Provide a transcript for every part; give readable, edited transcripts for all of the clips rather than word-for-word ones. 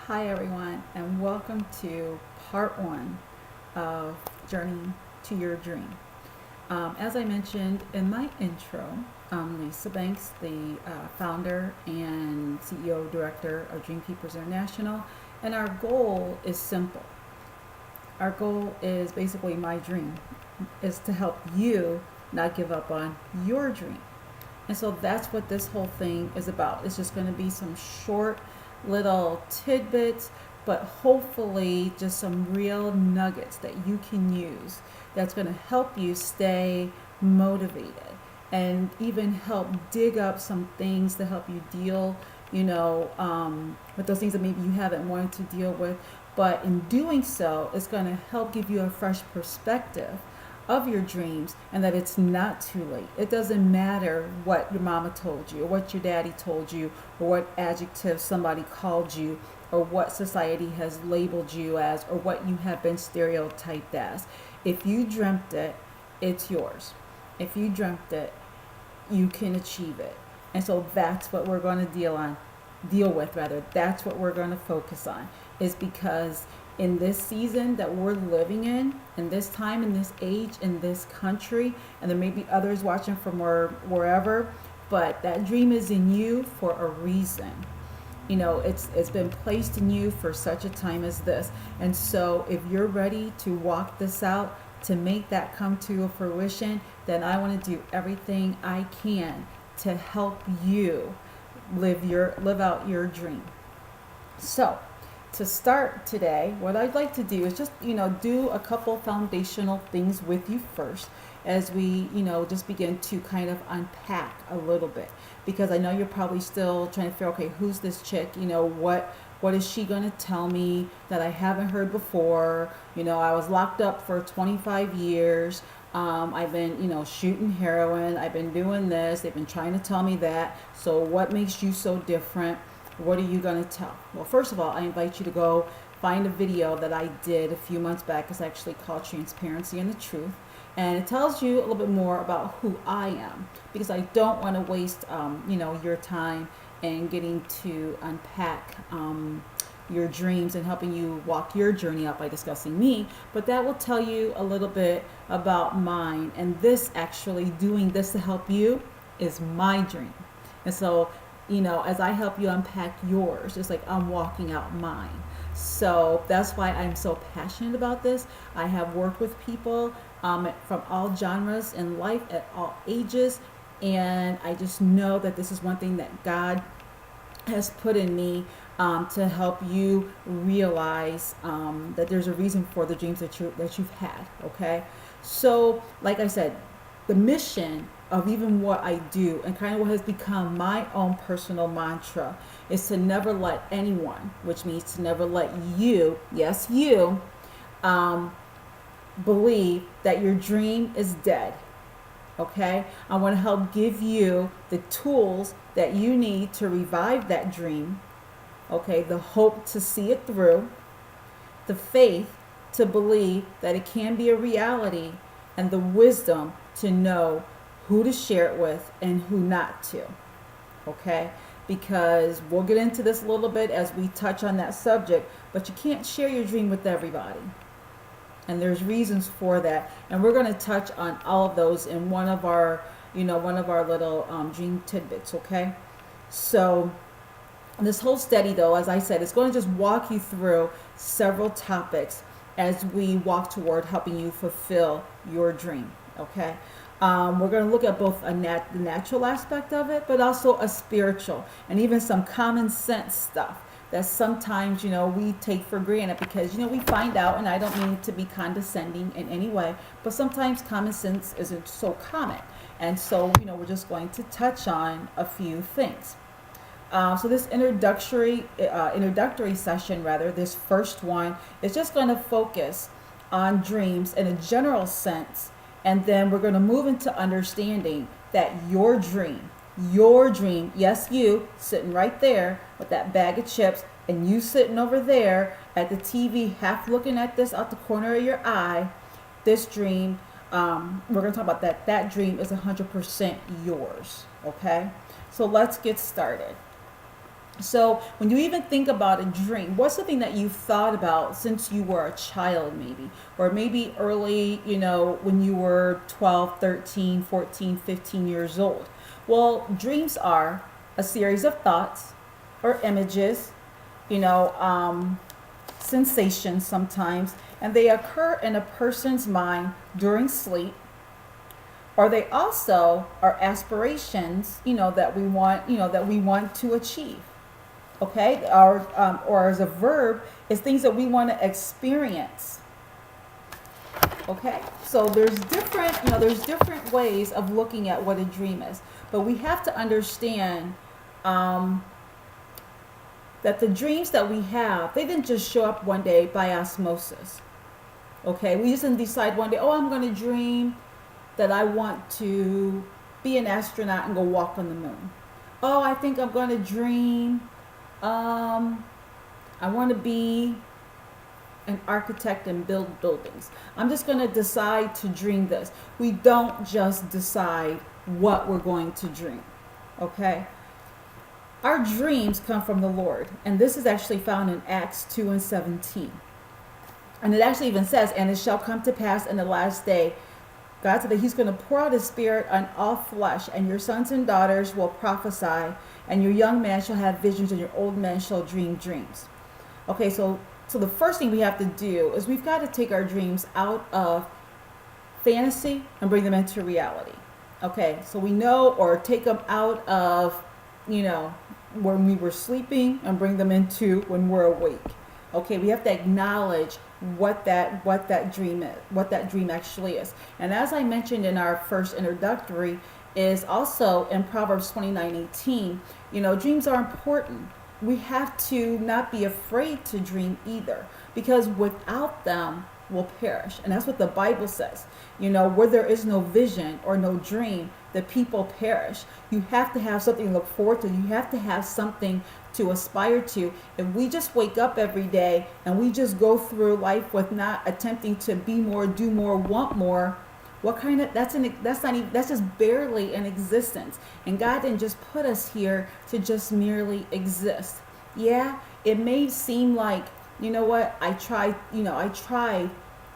Hi, everyone, and welcome to part one of Journey to Your Dream. As I mentioned in my intro, I'm Lisa Banks, the founder and CEO director of Dream Keepers International, and our goal is simple. Our goal is basically my dream, is to help you not give up on your dream. And so that's what this whole thing is about. It's just going to be some short little tidbits, but hopefully just some real nuggets that you can use that's going to help you stay motivated and even help dig up some things to help you deal, with those things that maybe you haven't wanted to deal with. But in doing so, it's going to help give you a fresh perspective of your dreams and that it's not too late. It doesn't matter what your mama told you or what your daddy told you or what adjective somebody called you or what society has labeled you as or what you have been stereotyped as. If you dreamt it, it's yours. If you dreamt it, you can achieve it. And so that's what we're going to deal with rather. That's what we're going to focus on is because in this season that we're living in this time, in this age, in this country, and there may be others watching from wherever, but that dream is in you for a reason. It's been placed in you for such a time as this. And so if you're ready to walk this out, to make that come to fruition, then I want to do everything I can to help you live out your dream. So, to start today, what I'd like to do is just, do a couple foundational things with you first as we, just begin to kind of unpack a little bit. Because I know you're probably still trying to figure, okay, who's this chick? What is she going to tell me that I haven't heard before? I was locked up for 25 years. I've been, shooting heroin. I've been doing this. They've been trying to tell me that. So what makes you so different? What are you going to tell? Well, first of all, I invite you to go find a video that I did a few months back. It's actually called Transparency and the Truth. And it tells you a little bit more about who I am because I don't want to waste, your time in getting to unpack your dreams and helping you walk your journey out by discussing me. But that will tell you a little bit about mine. And this actually, doing this to help you is my dream. And so as I help you unpack yours, it's like I'm walking out mine. So that's why I'm so passionate about this. I have worked with people from all genres in life at all ages. And I just know that this is one thing that God has put in me to help you realize that there's a reason for the dreams that you've had. Okay, so like I said, the mission of even what I do and kind of what has become my own personal mantra is to never let anyone, which means to never let you, yes, you, believe that your dream is dead. Okay? I want to help give you the tools that you need to revive that dream. Okay? The hope to see it through, the faith to believe that it can be a reality, and the wisdom to know who to share it with and who not to. Okay? Because we'll get into this a little bit as we touch on that subject, but you can't share your dream with everybody. And there's reasons for that. And we're going to touch on all of those in one of our little dream tidbits, okay? So this whole study, though, as I said, is going to just walk you through several topics as we walk toward helping you fulfill your dream, okay? We're going to look at both the natural aspect of it, but also a spiritual and even some common sense stuff that sometimes, we take for granted because, we find out, and I don't mean to be condescending in any way, but sometimes common sense isn't so common. And so, we're just going to touch on a few things. So this introductory session, this first one, is just going to focus on dreams in a general sense. And then we're going to move into understanding that your dream, yes, you sitting right there with that bag of chips and you sitting over there at the TV half looking at this out the corner of your eye, this dream, we're going to talk about that dream is 100% yours, okay? So let's get started. So when you even think about a dream, what's something that you've thought about since you were a child, maybe? Or maybe early, when you were 12, 13, 14, 15 years old. Well, dreams are a series of thoughts or images, you know, um, sensations sometimes, and they occur in a person's mind during sleep, or they also are aspirations, that we want to achieve. Okay, or as a verb, is things that we want to experience. Okay, so there's different ways of looking at what a dream is, but we have to understand um, that the dreams that we have, they didn't just show up one day by osmosis. Okay, we just didn't decide one day, oh, I'm going to dream that I want to be an astronaut and go walk on the moon. Oh, I think I'm going to dream. Um, I want to be an architect and build buildings. I'm just going to decide to dream this. We don't just decide what we're going to dream. Okay? Our dreams come from the Lord. And this is actually found in Acts 2 and 17. And it actually even says, and it shall come to pass in the last day, God said that He's going to pour out His Spirit on all flesh, and your sons and daughters will prophesy, and your young man shall have visions, and your old men shall dream dreams. Okay, so the first thing we have to do is we've got to take our dreams out of fantasy and bring them into reality. Okay, so we know, or take them out of, when we were sleeping and bring them into when we're awake. Okay, we have to acknowledge what that dream actually is. And as I mentioned in our first introductory, is also in Proverbs 29:18. Dreams are important. We have to not be afraid to dream either, because without them we'll perish. And that's what the Bible says. Where there is no vision or no dream, the people perish. You have to have something to look forward to. You have to have something to aspire to. If we just wake up every day and we just go through life with not attempting to be more, do more, want more, what kind of that's not even, that's just barely in existence. And God didn't just put us here to just merely exist. Yeah, it may seem like, I tried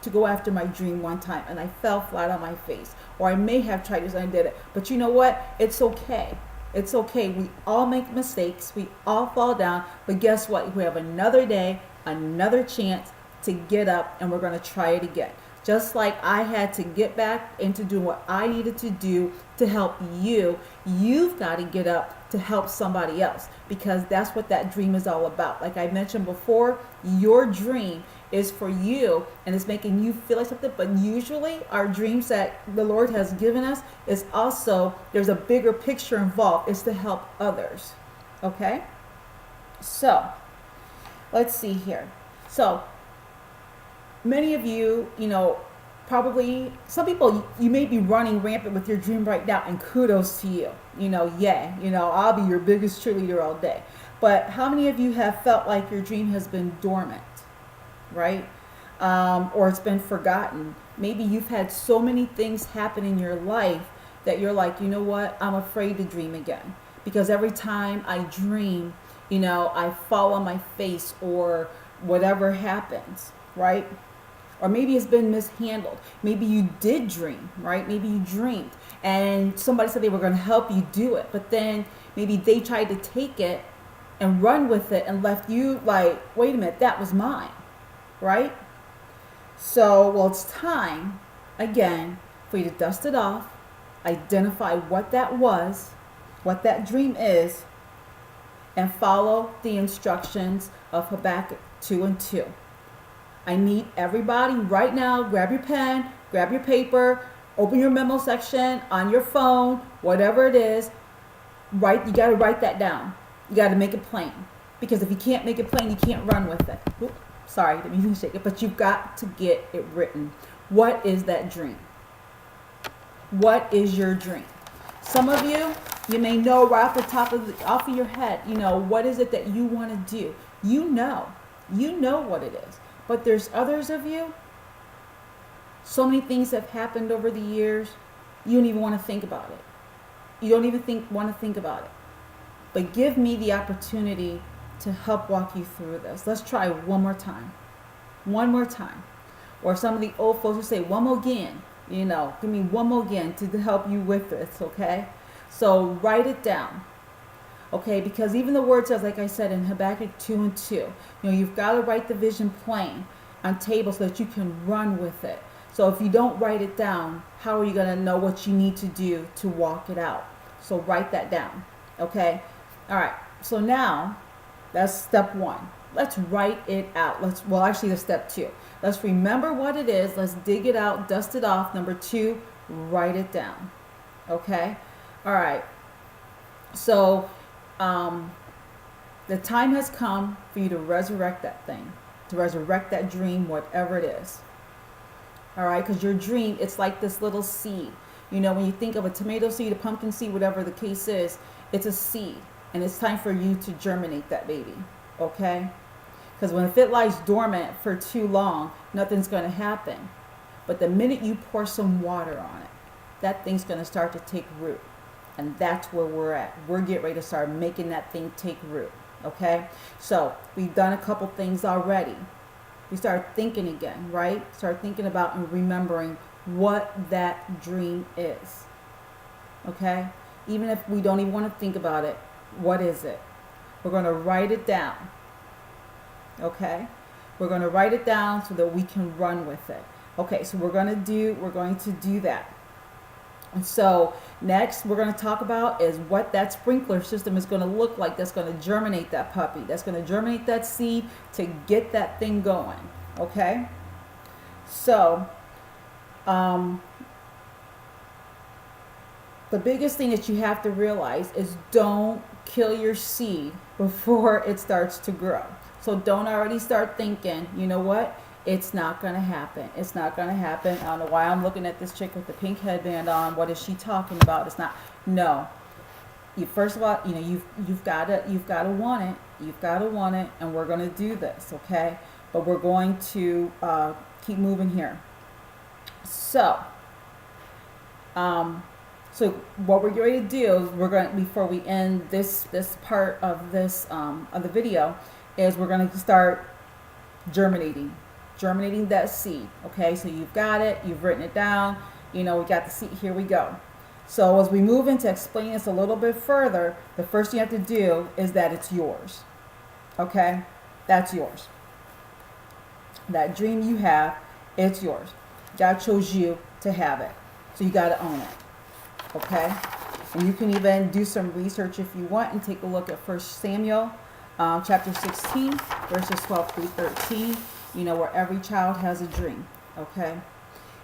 to go after my dream one time and I fell flat on my face. Or I may have tried this and I did it. But you know what? It's okay. It's okay. We all make mistakes. We all fall down. But guess what? We have another day, another chance to get up, and we're going to try it again. Just like I had to get back into doing what I needed to do to help you, you've got to get up to help somebody else, because that's what that dream is all about. Like I mentioned before, your dream is for you and it's making you feel like something. But usually our dreams that the Lord has given us is also, there's a bigger picture involved. It's to help others. Okay? So, let's see here. So, many of you, probably, some people, you may be running rampant with your dream right now, and kudos to you. I'll be your biggest cheerleader all day. But how many of you have felt like your dream has been dormant, right? Or it's been forgotten? Maybe you've had so many things happen in your life that you're like, you know what, I'm afraid to dream again. Because every time I dream, I fall on my face or whatever happens, right? Or maybe it's been mishandled. Maybe you did dream, right? Maybe you dreamed and somebody said they were going to help you do it, but then maybe they tried to take it and run with it and left you like, wait a minute, that was mine, right? So, well, it's time, again, for you to dust it off, identify what that was, what that dream is, and follow the instructions of Habakkuk 2:2. I need everybody right now, grab your pen, grab your paper, open your memo section on your phone, whatever it is. You got to write that down. You got to make it plain. Because if you can't make it plain, you can't run with it. Oops, sorry, didn't mean to shake it, but you've got to get it written. What is that dream? What is your dream? Some of you may know right off the top off of your head, what is it that you want to do? You know what it is. But there's others of you, so many things have happened over the years, you don't even want to think about it. You don't even want to think about it. but give me the opportunity to help walk you through this. Let's try one more time. One more time. Or some of the old folks will say, one more again. Give me one more again to help you with this, okay? So write it down, okay? Because even the word says, like I said in Habakkuk 2:2, you've got to write the vision plain on table so that you can run with it. So if you don't write it down, how are you going to know what you need to do to walk it out? So write that down, okay? All right, so now that's step one. Let's write it out. Actually, that's step two. Let's remember what it is. Let's dig it out, dust it off. Number two, write it down. Okay? All right. So, the time has come for you to resurrect that thing, to resurrect that dream, whatever it is. All right? Because your dream, it's like this little seed. When you think of a tomato seed, a pumpkin seed, whatever the case is, it's a seed. And it's time for you to germinate that baby. Okay? Because if it lies dormant for too long, nothing's going to happen. But the minute you pour some water on it, that thing's going to start to take root. And that's where we're at. We're getting ready to start making that thing take root. Okay? So we've done a couple things already. We start thinking again, right? Start thinking about and remembering what that dream is. Okay? Even if we don't even want to think about it, what is it? We're going to write it down. Okay, we're going to write it down so that we can run with it. Okay, so we're going to do that. And so next we're going to talk about is what that sprinkler system is going to look like. That's going to germinate that puppy. That's going to germinate that seed to get that thing going. Okay, so the biggest thing that you have to realize is don't kill your seed before it starts to grow. So don't already start thinking, you know what? It's not going to happen. It's not going to happen. I don't know why I'm looking at this chick with the pink headband on. What is she talking about? It's not. No. First of all, you've got to want it. You've got to want it, and we're going to do this, okay? But we're going to keep moving here. So what we're going to do is before we end this part of this of the video, is we're going to start germinating that seed. Okay, so you've got it, you've written it down, we got the seed, here we go. So as we move into explaining this a little bit further, the first thing you have to do is that it's yours. Okay, that's yours. That dream you have, it's yours. God chose you to have it, so you got to own it. Okay, and you can even do some research if you want and take a look at 1 Samuel chapter 16, verses 12 through 13, where every child has a dream, okay?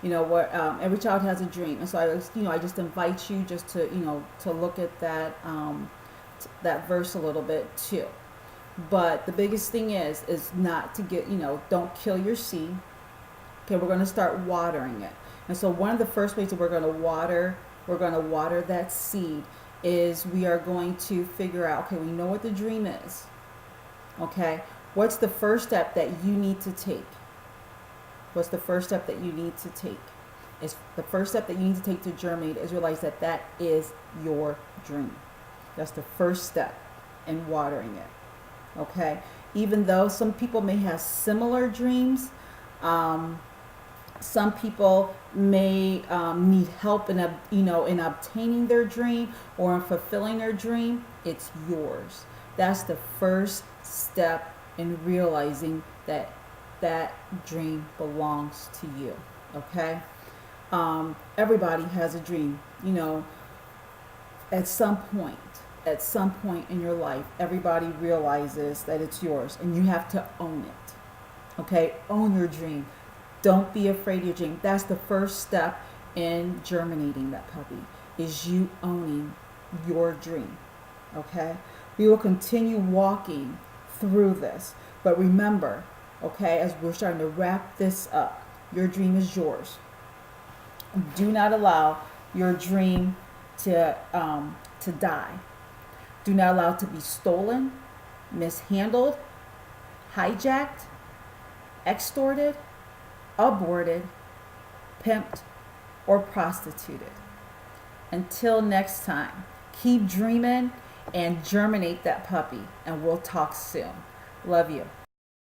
Where every child has a dream. And so I just invite you just to, to look at that, that verse a little bit too. But the biggest thing is not to get, don't kill your seed. Okay, we're going to start watering it. And so one of the first ways that we're going to water that seed is we are going to figure out, okay, we know what the dream is. Okay, what's the first step that you need to take? What's the first step that you need to take? Is the first step that you need to take to germinate is realize that that is your dream. That's the first step in watering it. Okay, even though some people may have similar dreams, some people may need help in in obtaining their dream or in fulfilling their dream. It's yours. That's the first step in realizing that that dream belongs to you. Okay, everybody has a dream. At some point in your life, everybody realizes that it's yours, and you have to own it. Okay, own your dream. Don't be afraid of your dream. That's the first step in germinating that puppy, is you owning your dream. Okay? We will continue walking through this. But remember, okay, as we're starting to wrap this up, your dream is yours. Do not allow your dream to die. Do not allow it to be stolen, mishandled, hijacked, extorted, aborted, pimped, or prostituted. Until next time, keep dreaming and germinate that puppy. And we'll talk soon. Love you.